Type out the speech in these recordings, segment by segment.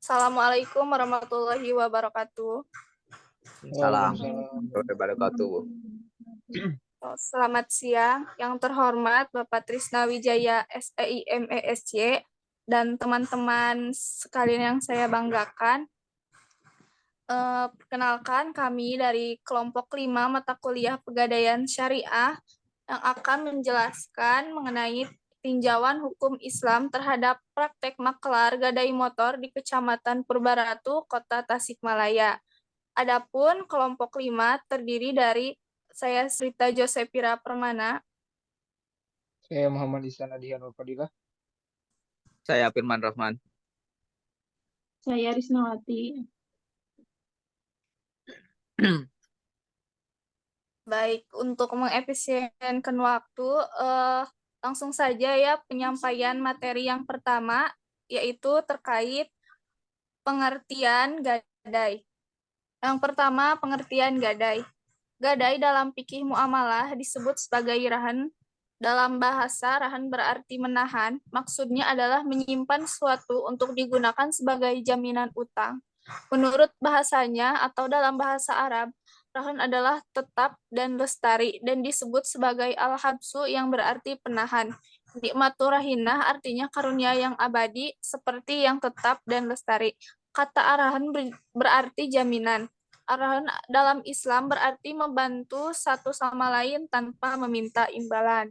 Assalamualaikum warahmatullahi wabarakatuh. Salam Waalaikumsalam. warahmatullahi wabarakatuh. Selamat siang, yang terhormat Bapak Trisna Wijaya SEIMESY dan teman-teman sekalian yang saya banggakan. Perkenalkan, kami dari kelompok 5 mata kuliah Pegadaian Syariah yang akan menjelaskan mengenai tinjauan hukum Islam terhadap praktek maklar gadai motor di Kecamatan Purbaratu, Kota Tasikmalaya. Adapun kelompok 5 terdiri dari saya Srita Josepira Permana, Saya Muhammad Ihsan Adihan Fadilah. Saya Firman Rahman. Saya Risnawati. Baik, untuk mengefisienkan waktu, langsung saja ya penyampaian materi yang pertama, yaitu terkait pengertian gadai. Yang pertama, pengertian gadai. Gadai dalam fikih muamalah disebut sebagai rahan. Dalam bahasa, rahan berarti menahan. Maksudnya adalah menyimpan sesuatu untuk digunakan sebagai jaminan utang. Menurut bahasanya atau dalam bahasa Arab, rahan adalah tetap dan lestari dan disebut sebagai al-habsu yang berarti penahan. Nikmatu rahinah artinya karunia yang abadi seperti yang tetap dan lestari. Kata arahan berarti jaminan. Arahan dalam Islam berarti membantu satu sama lain tanpa meminta imbalan.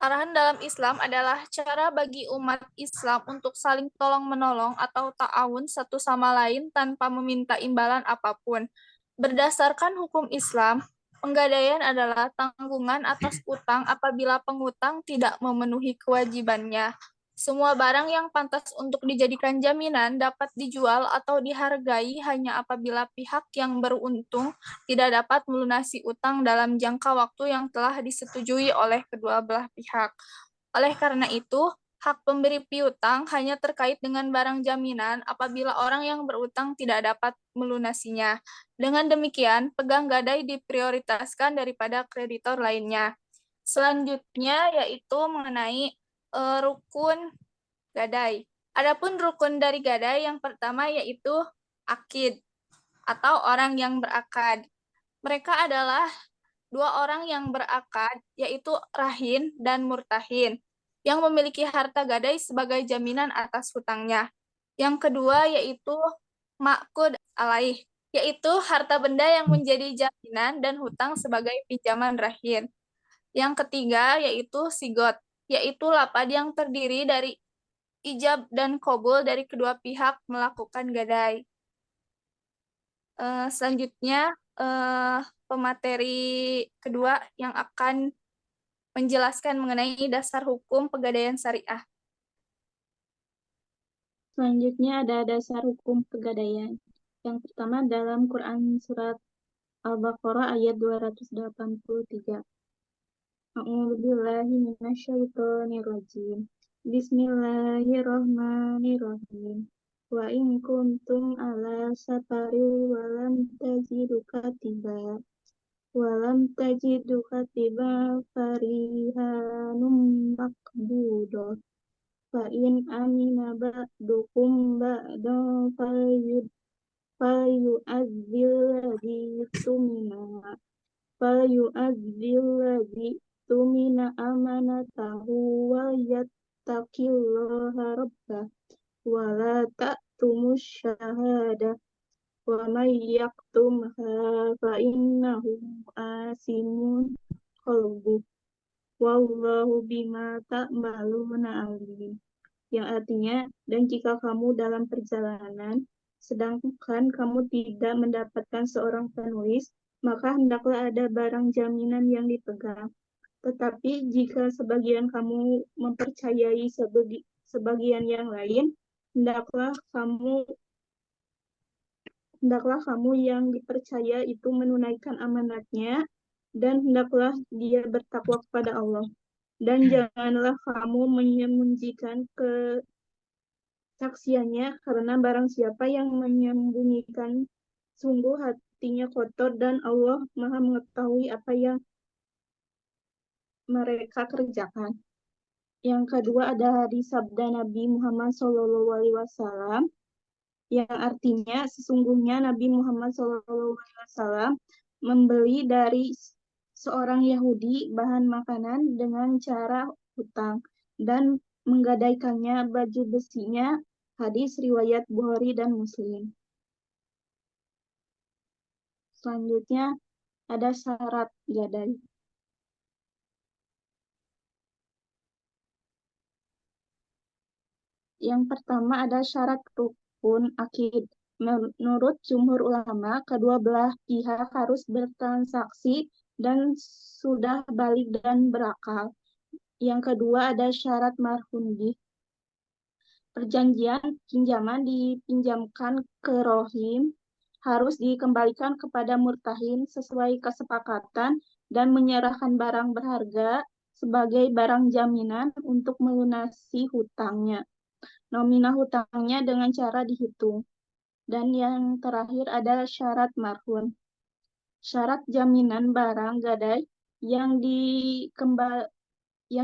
Arahan dalam Islam adalah cara bagi umat Islam untuk saling tolong-menolong atau ta'awun satu sama lain tanpa meminta imbalan apapun. Berdasarkan hukum Islam, penggadaian adalah tanggungan atas utang apabila pengutang tidak memenuhi kewajibannya. Semua barang yang pantas untuk dijadikan jaminan dapat dijual atau dihargai hanya apabila pihak yang beruntung tidak dapat melunasi utang dalam jangka waktu yang telah disetujui oleh kedua belah pihak. Oleh karena itu, hak pemberi piutang hanya terkait dengan barang jaminan apabila orang yang berutang tidak dapat melunasinya. Dengan demikian, pegang gadai diprioritaskan daripada kreditor lainnya. Selanjutnya yaitu mengenai rukun gadai. Adapun rukun dari gadai yang pertama yaitu akid atau orang yang berakad. Mereka adalah dua orang yang berakad, yaitu rahin dan murtahin, yang memiliki harta gadai sebagai jaminan atas hutangnya. Yang kedua yaitu makud alaih, yaitu harta benda yang menjadi jaminan dan hutang sebagai pinjaman rahin. Yang ketiga yaitu sigot, yaitu lapad yang terdiri dari ijab dan qabul dari kedua pihak melakukan gadai. Selanjutnya, pemateri kedua yang akan menjelaskan mengenai dasar hukum pegadaian syariah. Selanjutnya ada dasar hukum pegadaian. Yang pertama dalam Quran surat Al-Baqarah ayat 283. A'udzubillahi minasyaitonirrajim. Bismillahirrahmanirrahim. Wa in kuntum ala safari wa lam tajidu katiba farihanum maqbudah. Fa in amina ba'dukum ba'dan falyu'adzil tumina amanatahu wa yattaqillaha rabbah wa la ta'tumus syahadah wa may yaktumha fa innahu asimun qalbuh wallahu bima ta'maluna alim. Yang artinya, dan jika kamu dalam perjalanan sedangkan kamu tidak mendapatkan seorang penulis, maka hendaklah ada barang jaminan yang dipegang. Tetapi jika sebagian kamu mempercayai sebagian yang lain, hendaklah kamu yang dipercaya itu menunaikan amanatnya, dan hendaklah dia bertakwa kepada Allah. Dan janganlah kamu menyembunyikan kesaksiannya, karena barang siapa yang menyembunyikan, sungguh hatinya kotor dan Allah Maha mengetahui apa yang mereka kerjakan. Yang kedua ada hadis sabda Nabi Muhammad SAW yang artinya sesungguhnya Nabi Muhammad SAW membeli dari seorang Yahudi bahan makanan dengan cara hutang dan menggadaikannya baju besinya. Hadis riwayat Bukhari dan Muslim. Selanjutnya ada syarat gadai. Yang pertama ada syarat rukun akid. Menurut jumhur ulama, kedua belah pihak harus bertransaksi dan sudah balik dan berakal. Yang kedua ada syarat marhunbih. Perjanjian pinjaman dipinjamkan ke rohim harus dikembalikan kepada murtahin sesuai kesepakatan dan menyerahkan barang berharga sebagai barang jaminan untuk melunasi hutangnya. Nominal hutangnya dengan cara dihitung. Dan yang terakhir ada syarat marhun. Syarat jaminan barang gadai yang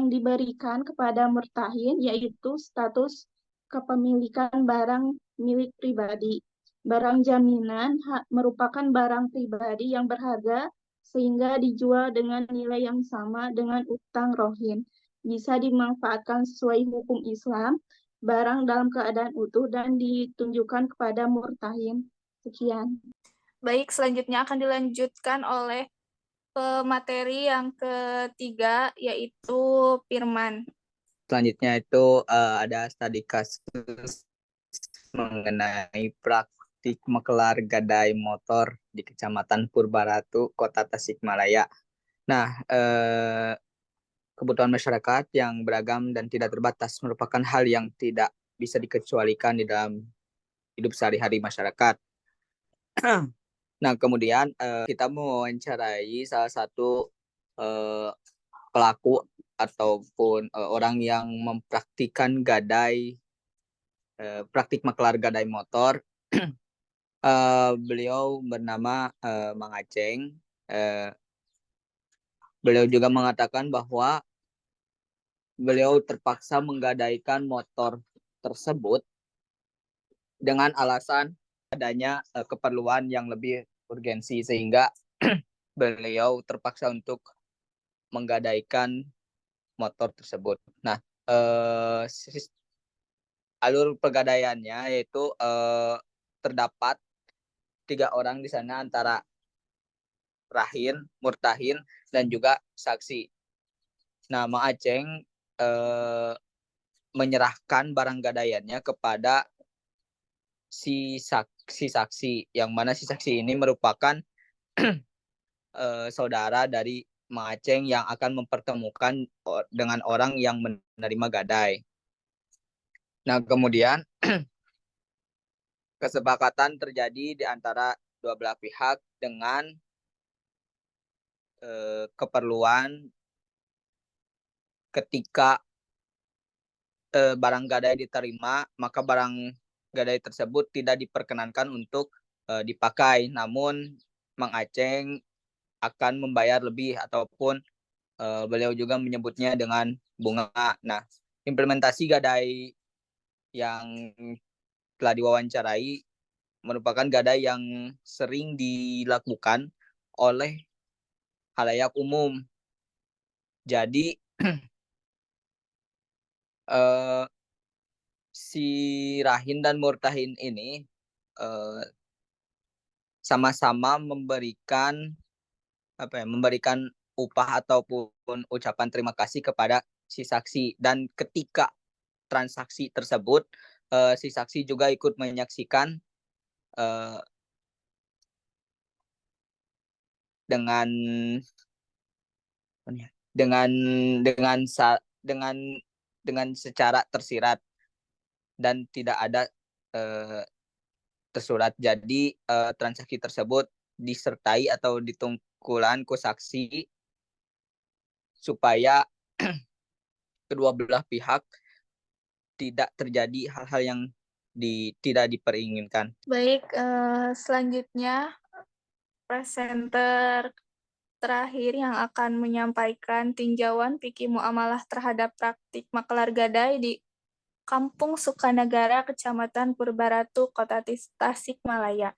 diberikan kepada murtahin yaitu status kepemilikan barang milik pribadi. Barang jaminan merupakan barang pribadi yang berharga sehingga dijual dengan nilai yang sama dengan utang rohin. Bisa dimanfaatkan sesuai hukum Islam, barang dalam keadaan utuh dan ditunjukkan kepada murtahin. Sekian. Baik, selanjutnya akan dilanjutkan oleh pemateri yang ketiga, yaitu Firman. Selanjutnya itu ada studi kasus mengenai praktik maklar gadai motor di Kecamatan Purbaratu, Kota Tasikmalaya. Nah, kebutuhan masyarakat yang beragam dan tidak terbatas merupakan hal yang tidak bisa dikecualikan di dalam hidup sehari-hari masyarakat. Nah, kemudian kita mewawancarai salah satu pelaku ataupun orang yang mempraktikkan gadai, praktik maklar gadai motor. Beliau bernama Mang Aceng. Beliau juga mengatakan bahwa beliau terpaksa menggadaikan motor tersebut dengan alasan adanya keperluan yang lebih urgensi, sehingga beliau terpaksa untuk menggadaikan motor tersebut. Nah, alur pegadaiannya yaitu terdapat 3 orang di sana antara rahin, murtahin, dan juga saksi. Nah, Mang Aceng menyerahkan barang gadaiannya kepada si saksi, yang mana si saksi ini merupakan saudara dari Mang Aceng yang akan mempertemukan dengan orang yang menerima gadai. Nah, kemudian kesepakatan terjadi di antara dua belah pihak dengan keperluan ketika barang gadai diterima, maka barang gadai tersebut tidak diperkenankan untuk dipakai, namun Mang Aceng akan membayar lebih, ataupun beliau juga menyebutnya dengan bunga. Nah, implementasi gadai yang telah diwawancarai merupakan gadai yang sering dilakukan oleh halayak umum. Jadi si rahin dan murtahin ini sama-sama memberikan upah ataupun ucapan terima kasih kepada si saksi, dan ketika transaksi tersebut si saksi juga ikut menyaksikan dengan secara tersirat dan tidak ada tersurat. Jadi transaksi tersebut disertai atau ditungkulan ku saksi supaya kedua belah pihak tidak terjadi hal-hal yang tidak diperinginkan. Baik, selanjutnya presenter terakhir yang akan menyampaikan tinjauan fikih muamalah terhadap praktik maklar gadai di Kampung Sukanagara, Kecamatan Purbaratu, Kota Tasikmalaya.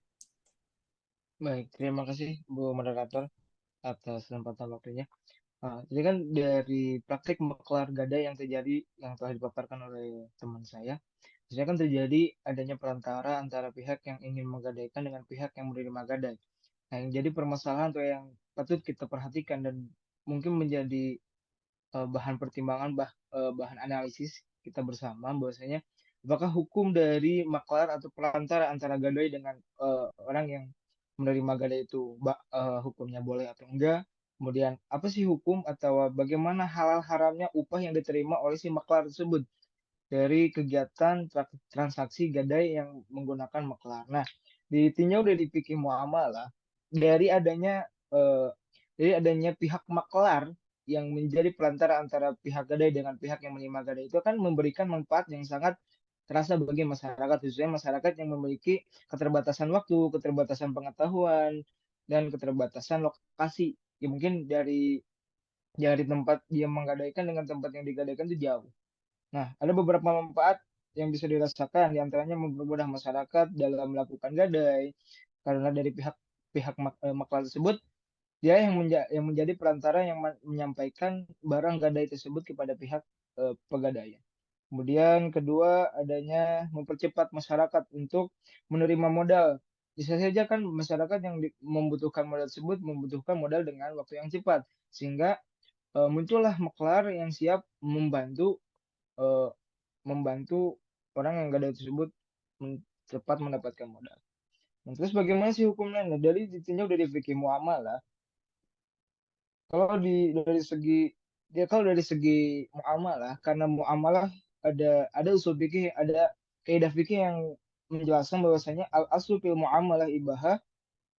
Baik, terima kasih Bu Moderator atas kesempatan waktunya. Jadi kan dari praktik maklar gadai yang terjadi yang telah dipaparkan oleh teman saya, biasanya kan terjadi adanya perantara antara pihak yang ingin menggadaikan dengan pihak yang menerima gadai. Nah, yang jadi permasalahan atau yang patut kita perhatikan dan mungkin menjadi bahan pertimbangan, bahan analisis kita bersama bahwasanya apakah hukum dari maklar atau perantara antara gadai dengan orang yang menerima gadai itu hukumnya boleh atau enggak. Kemudian apa sih hukum atau bagaimana halal haramnya upah yang diterima oleh si maklar tersebut dari kegiatan transaksi gadai yang menggunakan maklar. Nah, ditinjau dari fikih muamalah dari adanya eh, pihak maklar yang menjadi perantara antara pihak gadai dengan pihak yang menerima gadai itu akan memberikan manfaat yang sangat terasa bagi masyarakat, khususnya masyarakat yang memiliki keterbatasan waktu, keterbatasan pengetahuan, dan keterbatasan lokasi. Ya mungkin dari tempat dia menggadaikan dengan tempat yang digadaikan itu jauh. Nah, ada beberapa manfaat yang bisa dirasakan, diantaranya mempermudah masyarakat dalam melakukan gadai, karena dari pihak pihak maklar tersebut dia yang menjadi perantara yang menyampaikan barang gadai tersebut kepada pihak pegadaian. Kemudian kedua adanya mempercepat masyarakat untuk menerima modal. Bisa saja kan masyarakat yang membutuhkan modal tersebut membutuhkan modal dengan waktu yang cepat, sehingga muncullah maklar yang siap eh, membantu orang yang gadai tersebut cepat mendapatkan modal. Nah, terus bagaimana sih hukumnya? Nah, dari ditinjau dari fikih muamalah, kalau dari segi kalau dari segi muamalah, karena muamalah ada usul fikih, ada kaidah fikih yang menjelaskan bahwasanya al aslu fil muamalah ibaha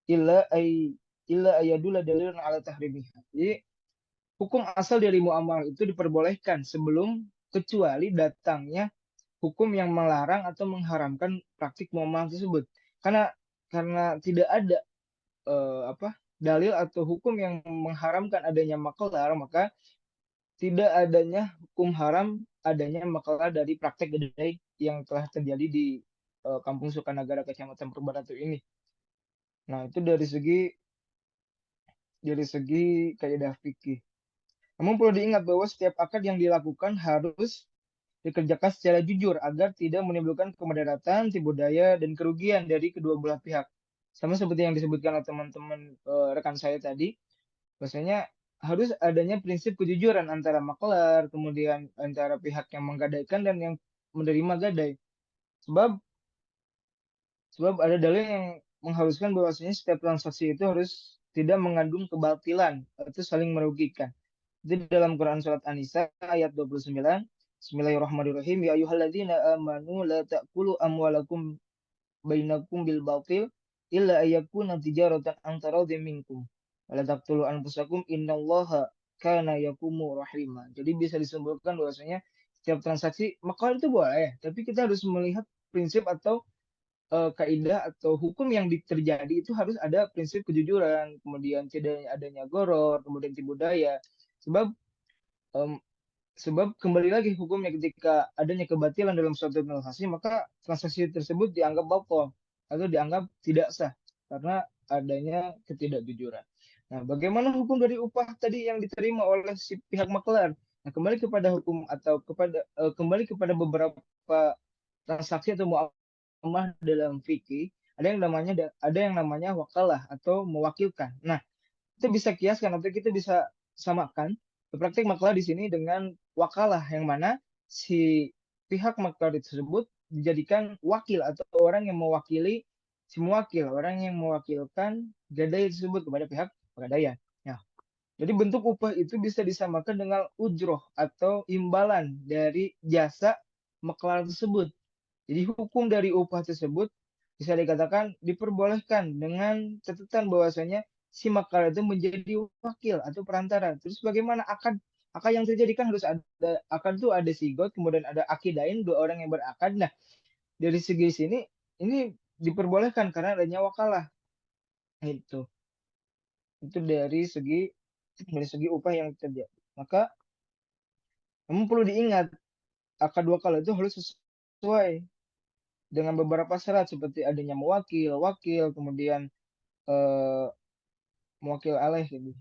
illa ay illa ayadullah dalilun ala tahrimiha. Jadi hukum asal dari muamalah itu diperbolehkan sebelum kecuali datangnya hukum yang melarang atau mengharamkan praktik muamalah tersebut. Karena tidak ada dalil atau hukum yang mengharamkan adanya maklar, maka tidak adanya hukum haram adanya maklar dari praktek gadai yang telah terjadi di Kampung Sukanagara, Kecamatan Purbaratu ini. Nah, itu dari segi kaidah fikih. Namun perlu diingat bahwa setiap akad yang dilakukan harus dikerjakan secara jujur agar tidak menimbulkan kemudaratan, tipu daya, dan kerugian dari kedua belah pihak. Sama seperti yang disebutkan oleh teman-teman rekan saya tadi, bahwasanya harus adanya prinsip kejujuran antara maklar, kemudian antara pihak yang menggadaikan dan yang menerima gadai. Sebab ada dalil yang mengharuskan bahwasanya setiap transaksi itu harus tidak mengandung kebatilan atau saling merugikan. Itu dalam Quran surat An-Nisa ayat 29. Bismillahirrahmanirrahim. Ya ayyuhalladzina amanu la ta'kulu amwalakum bainakum bil batil illa ayyakuna tijaratan an taradhim minkum. Wala taqtulu anfusakum innallaha kana yakumu rahima. Jadi bisa disimpulkan bahwasanya setiap transaksi maklar itu boleh, tapi kita harus melihat prinsip atau kaidah atau hukum yang terjadi itu harus ada prinsip kejujuran, kemudian tidak adanya goror, kemudian tipu daya. Sebab em, sebab kembali lagi hukumnya ketika adanya kebatilan dalam suatu transaksi, maka transaksi tersebut dianggap batal atau dianggap tidak sah karena adanya ketidakjujuran. Nah, bagaimana hukum dari upah tadi yang diterima oleh si pihak maklar? Nah, kembali kepada hukum atau kembali kepada beberapa transaksi atau muamalah dalam fikih, ada yang namanya wakalah atau mewakilkan. Nah, kita bisa kiaskan atau kita bisa samakan praktik maklar di sini dengan wakalah yang mana si pihak maklar tersebut dijadikan wakil atau orang yang mewakili si mewakil, orang yang mewakilkan gadai tersebut kepada pihak pegadaian. Nah, jadi bentuk upah itu bisa disamakan dengan ujroh atau imbalan dari jasa maklar tersebut. Jadi hukum dari upah tersebut bisa dikatakan diperbolehkan dengan catatan bahwasanya si maklar itu menjadi wakil atau perantara. Terus bagaimana akad yang terjadi kan harus ada akad itu ada sigot, kemudian ada akidain dua orang yang berakad. Nah, dari segi sini ini diperbolehkan karena adanya wakalah. Itu. Itu dari segi upah yang terjadi. Maka namun perlu diingat akad wakalah itu harus sesuai dengan beberapa syarat seperti adanya mewakil, wakil, kemudian eh, mewakil alaih gitu.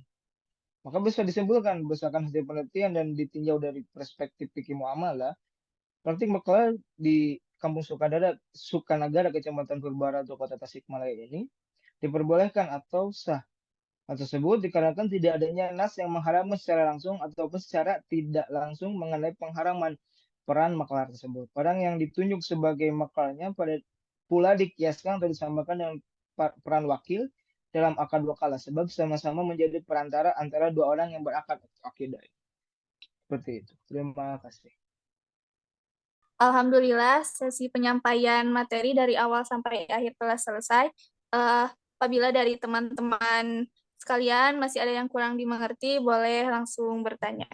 Maka bisa disimpulkan berdasarkan hasil penelitian dan ditinjau dari perspektif fikih muamalah, praktik maklar di Kampung Sukanagara, Kecamatan Purbara atau Kota Tasikmalaya ini diperbolehkan atau sah. Hal tersebut dikarenakan tidak adanya nas yang mengharamkan secara langsung ataupun secara tidak langsung mengenai pengharaman peran maklar tersebut. Orang yang ditunjuk sebagai maklarnya pula dikiaskan atau disamakan dengan peran wakil dalam akad wakalah sebab sama-sama menjadi perantara antara dua orang yang berakad akidah. Seperti itu. Terima kasih. Alhamdulillah, sesi penyampaian materi dari awal sampai akhir telah selesai. Apabila dari teman-teman sekalian masih ada yang kurang dimengerti, boleh langsung bertanya.